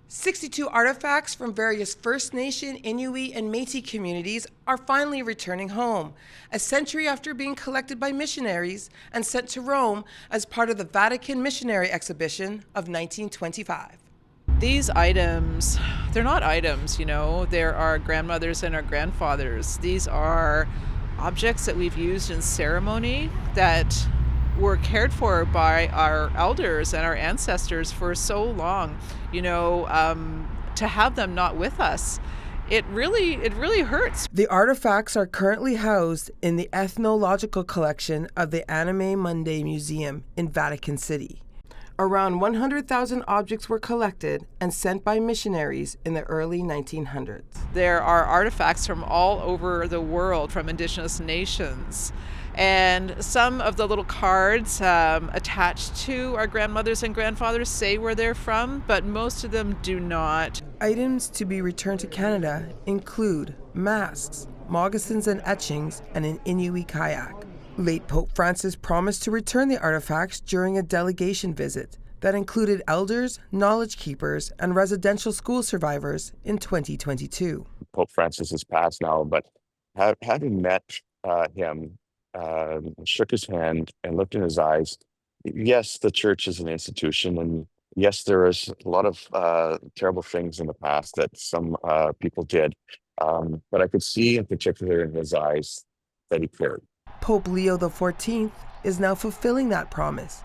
62 artifacts from various First Nation, Inuit, and Metis communities are finally returning home, a century after being collected by missionaries and sent to Rome as part of the Vatican missionary exhibition of 1925. These items, they're not items, they're our grandmothers and our grandfathers. These are objects that we've used in ceremony that were cared for by our elders and our ancestors for so long. To have them not with us, it really hurts. The artifacts are currently housed in the ethnological collection of the Anime Monday Museum in Vatican City. Around 100,000 objects were collected and sent by missionaries in the early 1900s. There are artifacts from all over the world, from Indigenous nations. And some of the little cards attached to our grandmothers and grandfathers say where they're from, but most of them do not. Items to be returned to Canada include masks, moccasins and etchings, and an Inuit kayak. Late Pope Francis promised to return the artifacts during a delegation visit that included elders, knowledge keepers, and residential school survivors in 2022. Pope Francis has passed now, but having met him, shook his hand and looked in his eyes, yes, the church is an institution, and yes, there is a lot of terrible things in the past that some people did, but I could see in particular in his eyes that he cared. Pope Leo XIV is now fulfilling that promise,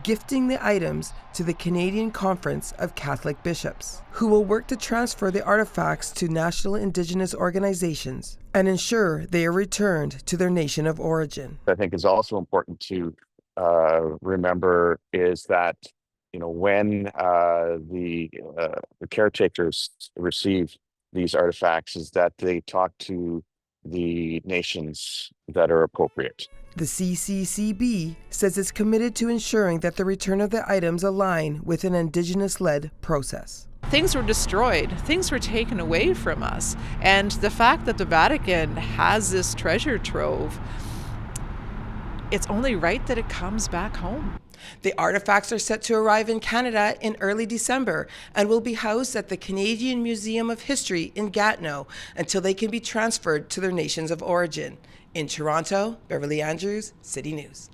gifting the items to the Canadian Conference of Catholic Bishops, who will work to transfer the artifacts to national Indigenous organizations and ensure they are returned to their nation of origin. I think is also important to remember is that when the caretakers receive these artifacts, is that they talk to the nations that are appropriate. The CCCB says it's committed to ensuring that the return of the items align with an Indigenous-led process. Things were destroyed, things were taken away from us, and the fact that the Vatican has this treasure trove, it's only right that it comes back home. The artifacts are set to arrive in Canada in early December and will be housed at the Canadian Museum of History in Gatineau until they can be transferred to their nations of origin. In Toronto, Beverly Andrews, City News.